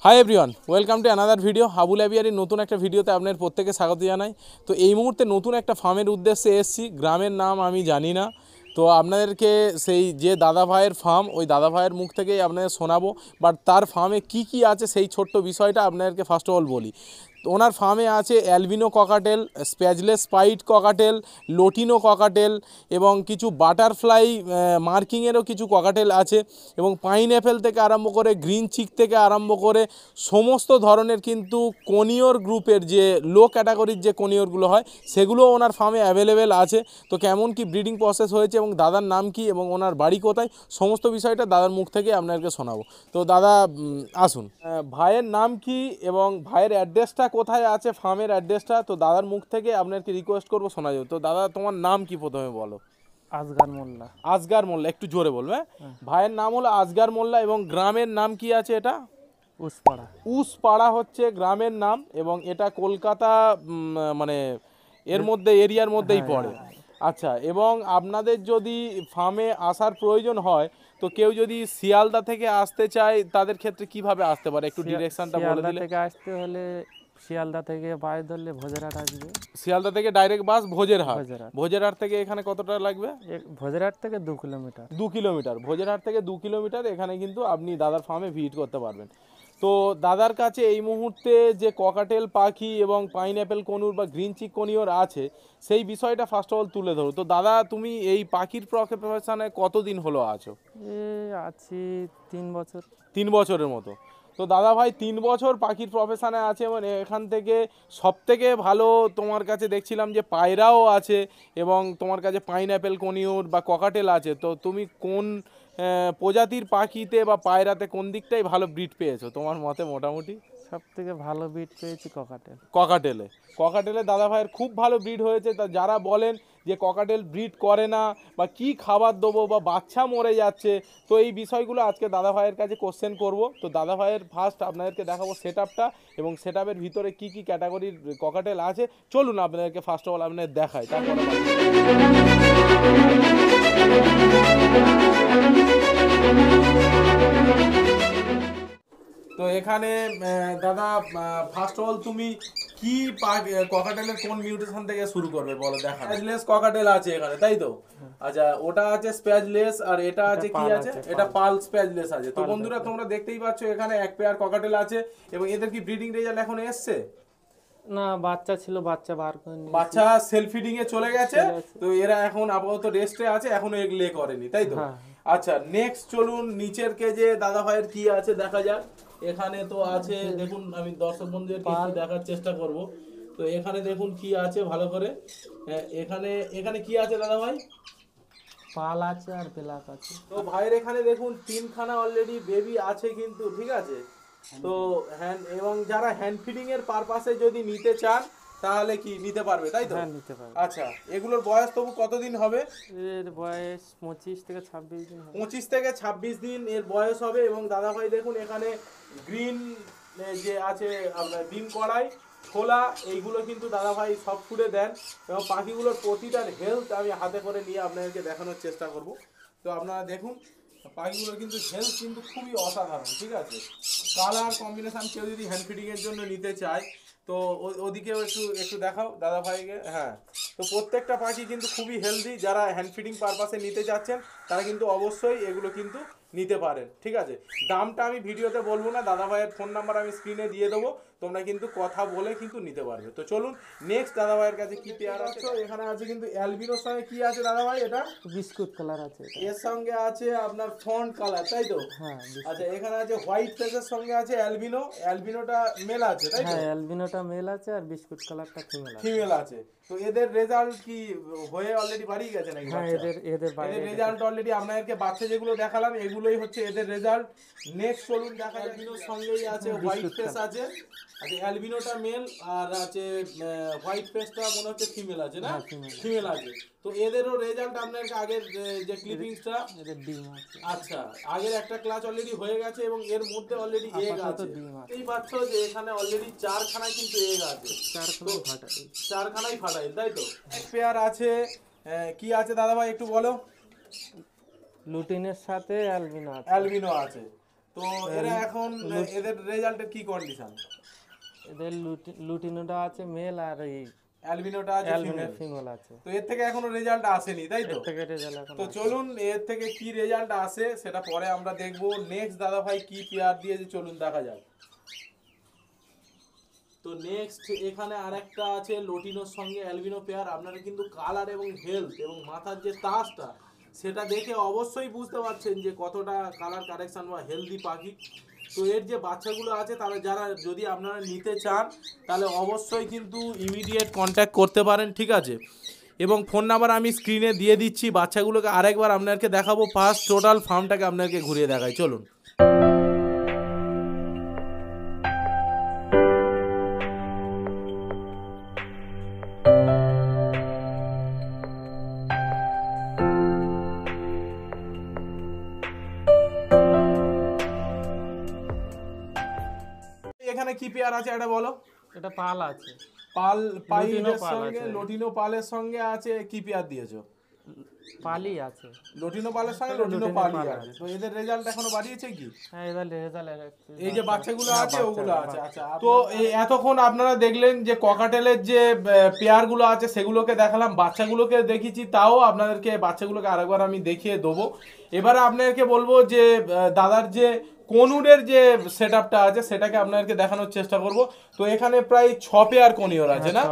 High everyone, welcome to another video. Habul অ্যাভিয়ারির নতুন একটা ভিডিওতে আপনাদের প্রত্যেকে স্বাগত জানাই। তো এই মুহূর্তে নতুন একটা ফার্মের উদ্দেশ্যে এসেছি। গ্রামের নাম আমি জানি না, তো আপনাদেরকে সেই যে দাদা ভাইয়ের ফার্ম, ওই দাদা ভাইয়ের মুখ থেকেই আপনাদের শোনাবো। বাট তার ফার্মে কি কি আছে সেই ছোট্ট বিষয়টা আপনাদেরকে ফার্স্ট অফ অল বলি। তো ওনার ফার্মে আছে অ্যালবিনো ককাটেল, স্প্যাজলেস স্পাইট ককাটেল, লোটিনো ককাটেল এবং কিছু বাটারফ্লাই মার্কিংয়েরও কিছু ককাটেল আছে এবং পাইনঅ্যাপেল থেকে আরম্ভ করে গ্রিন চিক থেকে আরম্ভ করে সমস্ত ধরনের কিন্তু কোনিওর গ্রুপের যে লো ক্যাটাগরির যে কোনিওরগুলো হয় সেগুলো ওনার ফার্মে অ্যাভেলেবেল আছে। তো কেমন কি ব্রিডিং প্রসেস হয়েছে এবং দাদার নাম কি এবং ওনার বাড়ি কোথায়, সমস্ত বিষয়টা দাদার মুখ থেকে আপনাদেরকে শোনাবো। তো দাদা আসুন, ভাইয়ের নাম কি এবং ভাইয়ের অ্যাড্রেসটা কোথায় আছে, ফার্মের অ্যাড্রেসটা তো দাদার মুখ থেকে আপনাকে রিকোয়েস্ট করবো শোনা যাবে। তো দাদা তোমার নাম কি প্রথমে বলো। আসগার মোল্লা। আসগার মোল্লা, একটু জোরে বলবে। ভাইয়ের নাম হলো আসগার মোল্লা এবং গ্রামের নাম কি আছে? এটা উসপাড়া। উসপাড়া হচ্ছে গ্রামের নাম এবং এটা কলকাতা মানে এর মধ্যে এরিয়ার মধ্যেই পড়ে। আচ্ছা, এবং আপনাদের যদি ফার্মে আসার প্রয়োজন হয় তো কেউ যদি শিয়ালদা থেকে আসতে চায় তাদের ক্ষেত্রে কিভাবে আসতে পারে, একটু ডিরেকশনটা বলে শিয়ালদা দিলে। থেকে আসতে হলে শিয়ালদা থেকে বাস ধরলে ভোজেরহাট আসবে। শিয়ালদা থেকে ডাইরেক্ট বাস ভোজেরহাট। ভোজেরহাট ভোজেরহাট থেকে এখানে কতটা লাগবে? ভোজেরহাট থেকে 2 কিলোমিটার। 2 কিলোমিটার, ভোজেরহাট থেকে 2 কিলোমিটার এখানে কিন্তু আপনি দাদার ফার্মে ভিজিট করতে পারবেন। তো দাদার কাছে এই মুহূর্তে যে ককাটেল পাখি এবং পাইনঅ্যাপেল কনুর বা গ্রিন চিক কনিওর আছে সেই বিষয়টা ফার্স্ট অফ অল তুলে ধরো। তো দাদা তুমি এই পাখির প্রফেশনে কতদিন হলো আছো? আছি 3 বছর। 3 বছরের মতো। তো দাদা ভাই 3 বছর পাখির প্রফেশনে আছে মানে এখান থেকে সব থেকে ভালো তোমার কাছে দেখছিলাম যে পায়রাও আছে এবং তোমার কাছে পাইনঅ্যাপেল কনিওর বা ককাটেল আছে। তো তুমি কোন প্রজাতির পাখিতে বা পায়রাতে কোন দিকটাই ভালো ব্রিড পেয়েছো তোমার মতে মোটামুটি? সব থেকে ভালো বিট পেয়েছি ককাটেল। ককাটেলে দাদা ভাইয়ের খুব ভালো ব্রিড হয়েছে। তা যারা বলেন যে ককাটেল ব্রিড করে না বা কি খাবার দেবো বা বাচ্চা মরে যাচ্ছে, তো এই বিষয়গুলো আজকে দাদা ভাইয়ের কাছে কোশ্চেন করব। তো দাদা ভাইয়ের ফার্স্ট আপনাদেরকে দেখাবো সেট আপটা এবং সেট আপের ভিতরে কী কী ক্যাটাগরির ককাটেল আছে। চলুন আপনাদেরকে ফার্স্ট অফ অল আপনাদের দেখাই, তারপরে তো এখানে দাদা ফার্স্ট অফ অল তুমি কি ককাটেলের কোন মিউটেশন থেকে শুরু করবে বলো। দেখা স্প্যাজলেস ককাটেল আছে এখানে, তাই তো? আচ্ছা, ওটা আছে স্প্যাজলেস আর এটা আছে কি আছে? এটা পাল স্প্যাজলেস আছে। তো বন্ধুরা তোমরা দেখতেই পাচ্ছ এখানে এক পেয়ার ককাটেল আছে এবং এদের কি ব্রিডিং রেজাল্ট এখন এসছে? না, বাচ্চা ছিল, বাচ্চা বার করে নিয়েছি। বাচ্চা সেলফ ফিডিং এ চলে গেছে, তো এরা এখন আপাতত রেস্টে আছে, এখনো এগ লে করেনি, তাই তো? আচ্ছা, নেক্সট চলুন নিচের কেজে দাদা ভাইয়ের কি আছে দেখা যাক। এখানে তো আছে দেখুন, আমি দর্শক বন্ধুদেরকে একটু দেখার চেষ্টা করব। তো এখানে দেখুন কি আছে ভালো করে। এখানে এখানে কি আছে দাদা ভাই? পাল আছে আর ব্ল্যাক আছে। তো ভাইয়ের এখানে দেখুন 3খানা অলরেডি বেবি আছে কিন্তু, ঠিক আছে? তো হ্যান্ড এবং যারা হ্যান্ড ফিডিং এর পারপাসে যদি নিতে চান তাহলে কি নিতে পারবে, তাই তো? হ্যাঁ, নিতে পারবে। আচ্ছা, এগুলোর বয়স তবু কতদিন হবে? এর বয়স 25 থেকে 26 দিন হবে। 25 থেকে 26 দিন এর বয়স হবে। এবং দাদা ভাই দেখুন এখানে গ্রিন যে আছে আপনার ডিম কড়াই ছোলা, এইগুলো কিন্তু দাদা ভাই সব ফুডে দেন এবং পাখিগুলোর প্রতিটার হেলথ আমি হাতে করে নিয়ে আপনাদেরকে দেখানোর চেষ্টা করব। তো আপনারা দেখুন পাখিগুলোর কিন্তু হেলথ কিন্তু খুবই অসাধারণ, ঠিক আছে? কালার কম্বিনেশন কেউ যদি হ্যান্ড ফিডিংয়ের জন্য নিতে চায় তো ওদিকেও একটু একটু দেখাও দাদা ভাইকে। হ্যাঁ, তো প্রত্যেকটা পাখি কিন্তু খুবই হেলদি। যারা হ্যান্ড ফিডিং পারপাসে নিতে চাচ্ছেন তারা কিন্তু অবশ্যই এগুলো কিন্তু নিতে পারেন, ঠিক আছে? দামটা আমি ভিডিওতে বলবো না, দাদা ভাইয়ের ফোন নাম্বার আমি স্ক্রিনে দিয়ে দেবো, তোমরা কিন্তু কথা বলে কিন্তু নিতে পারবে। তো চলুন নেক্সট দাদা ভাইয়ের কাছে কি পেয়ার আছে। এখানে আছে কিন্তু অ্যালবিনোর সঙ্গে কি আছে দাদা ভাই? এটা বিস্কুট কালার আছে। এর সঙ্গে আছে আপনার ফন্ট কালার, তাই তো? হ্যাঁ। আচ্ছা, এখানে আছে হোয়াইট ফেসের সঙ্গে আছে অ্যালবিনো। অ্যালবিনোটা মেল আছে, তাই তো? হ্যাঁ, অ্যালবিনোটা মেল আছে আর বিস্কুট কালারটা ফিমেল আছে। তো এদের রেজাল্ট কি হয়ে অলরেডি বাড়ি গেছে নাকি? হ্যাঁ, এদের রেজাল্ট অলরেডি আপনাদেরকে বাচ্চা যেগুলো দেখালাম এগুলোই হচ্ছে এদের রেজাল্ট। নেক্সট চলুন দেখা যাক। অ্যালবিনোর সঙ্গেই আছে হোয়াইট ফেস আছে। আচ্ছা, অ্যালবিনোটা মেল আর আছে হোয়াইট ফেসটা মনে হচ্ছে ফিমেল আছে না? ফিমেল আছে। তো এদেরও রেজাল্ট আপনাদেরকে আগের যে ক্লিপিংসটা এদের ডিম আছে। আচ্ছা, আগের একটা ক্লাস অলরেডি হয়ে গেছে এবং এর মধ্যে অলরেডি এগ আছে। এই পাচ্ছ যে এখানে অলরেডি 4খানায় কিন্তু এগ আছে। 4খানাই ফাটাইল, তাই তো? এক পেয়ার আছে কি আছে দাদা ভাই একটু বলো। লুটিনের সাথে অ্যালবিনো আছে। অ্যালবিনো আছে। তো এরা এখন এদের রেজাল্টের কি কন্ডিশন? এদের লুটিনোটা আছে মেল আর এই অ্যালবিনোটা আছে অ্যালবিনো ফিমেল। ফিমেল আছে। তো এর থেকে এখনো রেজাল্ট আসেনি, তাই তো? এর থেকে রেজাল্ট এখন তো চলুন এর থেকে কি রেজাল্ট আসে সেটা পরে আমরা দেখবো। নেক্সট দাদা ভাই কি পেয়ার দিয়েছে চলুন দেখা যাক। তো নেক্সট এখানে আরেকটা আছে লোটিনোর সঙ্গে অ্যালবিনো পেয়ার। আপনারা কিন্তু কালার এবং হেলথ এবং মাথার যে তাজটা সেটা দেখে অবশ্যই বুঝতে পারছেন যে কতটা কালার কারেকশন বা হেলদি পাখি। তো এর যে বাচ্চাগুলো আছে তারা যারা যদি আপনারা নিতে চান তাহলে অবশ্যই কিন্তু ইমিডিয়েট কন্ট্যাক্ট করতে পারেন, ঠিক আছে? এবং ফোন নাম্বার আমি স্ক্রিনে দিয়ে দিচ্ছি। বাচ্চাগুলোকে আরেকবার আপনাদেরকে দেখাবো, ফার্স্ট টোটাল ফার্মটাকে আপনাদেরকে ঘুরিয়ে দেখাই, চলুন। এখানে কি পেয়ার আছে এটা বলো। এটা পাল আছে, পাল পাইলের লোটিনো পাল সঙ্গে আছে। লোটিনো পালের সঙ্গে আছে কি পেয়ার দিয়েছো? পালি আছে। লোটিনো পালের সঙ্গে লোটিনো পালি আছে। তো এদের রেজাল্ট এখনো বাড়িয়েছে কি? হ্যাঁ এবার রেজাল্ট এই যে বাচ্চাগুলো আছে ওগুলো আছে। আচ্ছা, তো এই এতক্ষণ আপনারা দেখলেন যে ককাটেলের যে পেয়ারগুলো আছে সেগুলোকে দেখালাম, বাচ্চাগুলোকে দেখিয়েছি, তাও আপনাদেরকে বাচ্চাগুলোকে আরেকবার আমি দেখিয়ে দেবো। এবারে আপনাদেরকে বলবো যে দাদার যে কনুরের যে সেট আপটা আছে সেটাকে আপনাদেরকে দেখানোর চেষ্টা করব। তো এখানে প্রায় 6 পেয়ার কনিওর আছে না?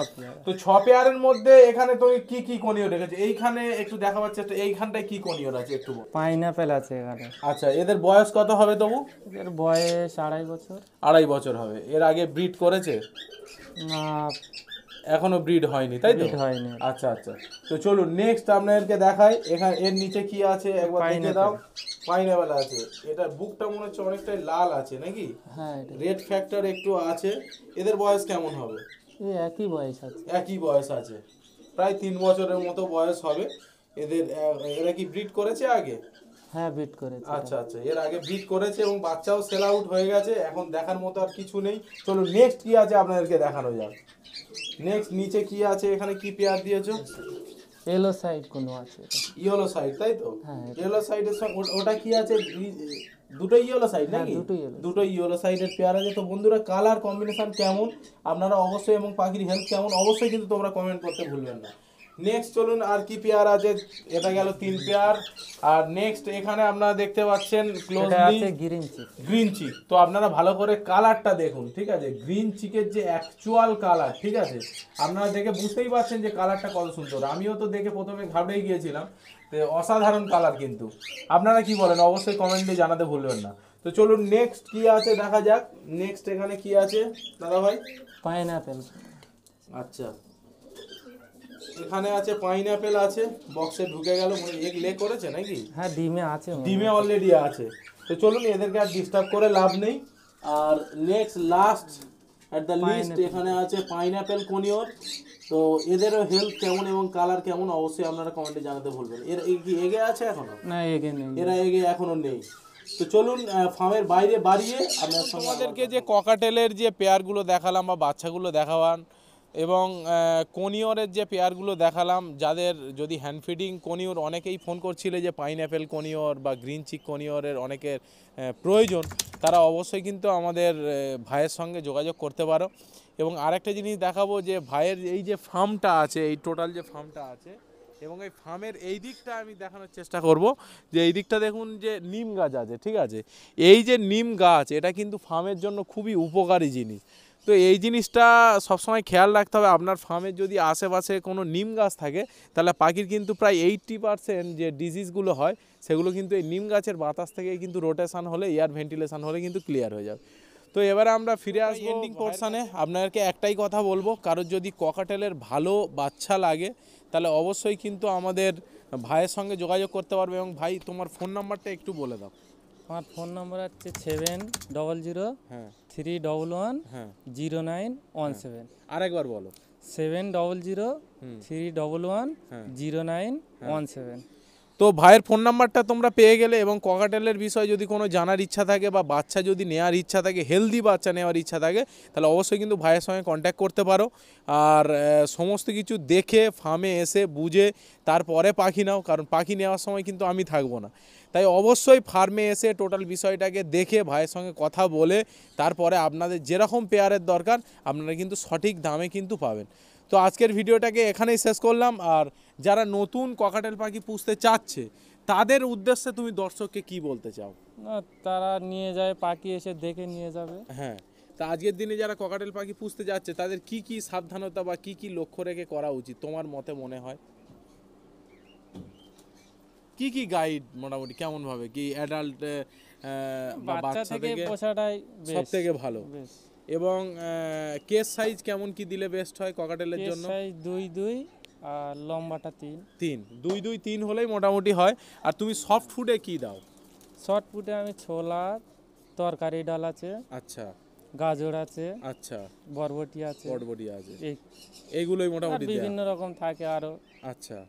তো 6 পেয়ারের মধ্যে এখানে তুমি কি কি কনিওর রেখেছো? এইখানে একটু দেখাবার চেষ্টা, এইখানটায় কি কনিওর আছে একটু বল। পাইনাপেল আছে এখানে। আচ্ছা, এদের বয়স কত হবে তবু? এর বয়স 2.5 বছর। 2.5 বছর হবে। এর আগে ব্রিড করেছে? না এখনো ব্রিড হয়নি, তাই তো? ব্রিড হয়নি। আচ্ছা আচ্ছা, তো চলুন নেক্সট আপনাদেরকে দেখাই। এখানে এর নিচে কি আছে একবার দেখে দাও। পাইনাপেল আছে। এটা বুকটা মনে হচ্ছে অনেকটাই লাল আছে নাকি? হ্যাঁ রেড ফ্যাক্টর একটু আছে। এদের বয়স কেমন হবে? এই একই বয়স আছে। একই বয়স আছে, প্রায় 3 বছরের মতো বয়স হবে এদের। এরা কি ব্রিড করেছে আগে? হ্যাঁ ব্রিড করেছে। আচ্ছা আচ্ছা, এর আগে ব্রিড করেছে এবং বাচ্চাও সেল আউট হয়ে গেছে, এখন দেখার মতো আর কিছু নেই। চলো নেক্সট কি আছে আপনাদেরকে দেখানো যাক। নেক্সট নিচে কি আছে? এখানে কি পেয়ার দিয়েছো? ইয়েলো সাইড কোনো আছে। ইয়েলো সাইড, তাই তো? হ্যাঁ ইয়েলো সাইডের সঙ্গে ওটা কি আছে? দুটো ইয়েলো সাইড নাকি? দুটো ইয়েলো সাইডের পেয়ার আছে। তো বন্ধুরা কালার কম্বিনেশন কেমন আপনারা অবশ্যই, এবং পাখির হেলথ কেমন অবশ্যই কিন্তু তোমরা কমেন্ট করতে ভুলবেন না। নেক্সট চলুন আর কি পেয়ার আছে। এটা গেল 3 পেয়ার। আর নেক্সট এখানে আপনারা দেখতে পাচ্ছেন ক্লোজলি গ্রিন চিক। তো আপনারা ভালো করে কালারটা দেখুন, ঠিক আছে? গ্রিন চিকের যে অ্যাকচুয়াল কালার, ঠিক আছে? আপনারা দেখে বুঝতেই পারছেন যে কালারটা কত সুন্দর। আমিও তো দেখে প্রথমে ঘাবড়েই গিয়েছিলাম। তো অসাধারণ কালার কিন্তু। আপনারা কি বলেন অবশ্যই কমেন্টে জানাতে ভুলবেন না। তো চলুন নেক্সট কি আছে দেখা যাক। নেক্সট এখানে কি আছে দাদা ভাই? পাইনাপেল। আচ্ছা, এখানে আছে পাইনাপেল আছে, বক্সে ঢুকে গেল। এগ লে করেছে নাকি? হ্যাঁ ডিমে আছে, ডিমে অলরেডি আছে। তো চলুন এদেরকে আর ডিস্টার্ব করে লাভ নেই। আর next last at the list এখানে আছে পাইনাপেল কনিওর। তো এদেরও হেলথ কেমন এবং কালার কেমন অবশ্যই আপনারা কমেন্টে জানাতে ভুলবেন। এর কি এগে আছে এখনো? না এগে নেই, এরা এগে এখনো নেই। তো চলুন ফার্মের বাইরে বাড়িয়ে আপনার তোমাদেরকে যে ককাটেলের যে পেয়ারগুলো দেখালাম বা বাচ্চাগুলো দেখালাম এবং কনিওরের যে পেয়ারগুলো দেখালাম, যাদের যদি হ্যান্ড ফিডিং কনিওর অনেকেই ফোন করছিলে যে পাইনাপেল কনিওর বা গ্রিন চিক কনিওরের অনেকের প্রয়োজন, তারা অবশ্যই কিন্তু আমাদের ভাইয়ের সঙ্গে যোগাযোগ করতে পারো। এবং আরেকটা জিনিস দেখাবো যে ভাইয়ের এই যে ফার্মটা আছে, এই টোটাল যে ফার্মটা আছে এবং এই ফার্মের এই দিকটা আমি দেখানোর চেষ্টা করব। যে এই দিকটা দেখুন যে নিম গাছ আছে, ঠিক আছে? এই যে নিম গাছ এটা কিন্তু ফার্মের জন্য খুবই উপকারী জিনিস। তো এই জিনিসটা সবসময় খেয়াল রাখতে হবে। আপনার ফার্মের যদি আশেপাশে কোনো নিম গাছ থাকে তাহলে পাখির কিন্তু প্রায় 80% যে ডিজিজগুলো হয় সেগুলো কিন্তু এই নিম গাছের বাতাস থেকে কিন্তু রোটেশন হলে, এয়ার ভেন্টিলেশন হলে কিন্তু ক্লিয়ার হয়ে যাবে। তো এবারে আমরা ফিরে আসবো এন্ডিং পোর্শনে। আপনাদেরকে একটাই কথা বলবো, কারোর যদি ককাটেলের ভালো বাচ্চা লাগে তাহলে অবশ্যই কিন্তু আমাদের ভাইয়ের সঙ্গে যোগাযোগ করতে পারবে। এবং ভাই তোমার ফোন নাম্বারটা একটু বলে দাও। আমার ফোন নাম্বার হচ্ছে 700-031-0917। আরেকবার বলো। 700-311-0917। তো ভাইয়ের ফোন নাম্বারটা তোমরা পেয়ে গেলে। এবং ককাটেলের বিষয়ে যদি কোনো জানার ইচ্ছা থাকে বা বাচ্চা যদি নেওয়ার ইচ্ছা থাকে, হেলদি বাচ্চা নেওয়ার ইচ্ছা থাকে, তাহলে অবশ্যই কিন্তু ভাইয়ের সঙ্গে কন্ট্যাক্ট করতে পারো। আর সমস্ত কিছু দেখে ফার্মে এসে বুঝে তারপরে পাখি নাও, কারণ পাখি নেওয়ার সময় কিন্তু আমি থাকবো না। তাই অবশ্যই ফার্মে এসে টোটাল বিষয়টাকে দেখে ভাইয়ের সঙ্গে কথা বলে তারপরে আপনাদের যেরকম পেয়ারের দরকার আপনারা কিন্তু সঠিক দামে কিন্তু পাবেন। তো আজকের ভিডিওটাকে এখানেই শেষ করলাম। আর যারা নতুন ককাটেল পাখি পুষতে চাচ্ছে তাদের উদ্দেশ্যে তুমি দর্শককে কি বলতে চাও? না, তারা নিয়ে যায়, পাখি এসে দেখে নিয়ে যাবে। হ্যাঁ, তা আজকের দিনে যারা ককাটেল পাখি পুষতে যাচ্ছে তাদের কি কি সাবধানতা বা কি কি লক্ষ্য রেখে করা উচিত তোমার মতে মনে হয়? কি কি গাইড মোটামুটি কেমন ভাবে কি অ্যাডাল্ট বা বাচ্চা থেকে পোষাটাই সব থেকে ভালো? বেশ। এবং কেস সাইজ কেমন কি দিলে বেস্ট হয় ককাটেলের জন্য? সাইজ 2-2 আর লম্বাটা 3। 2-2-3 হলেই মোটামুটি হয়। আর তুমি সফট ফুডে কি দাও? শর্ট ফুটে আমি ছোলা, তরকারি ডাল আছে, আচ্ছা গাজর আছে, আচ্ছা, বরবটি আছে, বটবটি আছে, এই এইগুলোই আর মোটামুটি দেয়া। বিভিন্ন রকম থাকে আরো। আচ্ছা,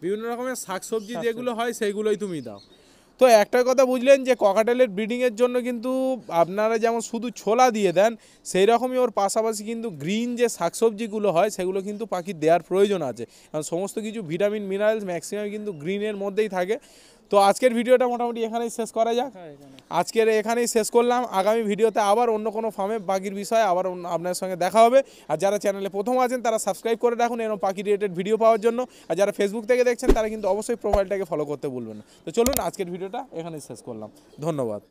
বিভিন্ন রকমের শাকসবজি যেগুলো হয় সেইগুলোই তুমি দাও। তো একটা কথা বুঝলেন যে ককাটেলের ব্রিডিংয়ের জন্য কিন্তু আপনারা যেমন শুধু ছোলা দিয়ে দেন সেই রকমই ওর পাশাপাশি কিন্তু গ্রিন যে শাকসবজিগুলো হয় সেগুলো কিন্তু পাখির দেওয়ার প্রয়োজন আছে, কারণ সমস্ত কিছু ভিটামিন মিনারেলস ম্যাক্সিমাম কিন্তু গ্রিনের মধ্যেই থাকে। তো আজকের ভিডিওটা মোটামুটি এখানেই শেষ করা যাক। আজকের এখানেই শেষ করলাম। আগামী ভিডিওতে আবার অন্য কোনো ফার্মে পাখির বিষয়ে আবার আপনার সঙ্গে দেখা হবে। আর যারা চ্যানেলে প্রথম আছেন তারা সাবস্ক্রাইব করে রাখুন এরকম পাখি রিলেটেড ভিডিও পাওয়ার জন্য। আর যারা ফেসবুক থেকে দেখছেন তারা কিন্তু অবশ্যই প্রোফাইলটাকে ফলো করতে ভুলবেন না। তো চলুন আজকের ভিডিওটা এখানেই শেষ করলাম। ধন্যবাদ।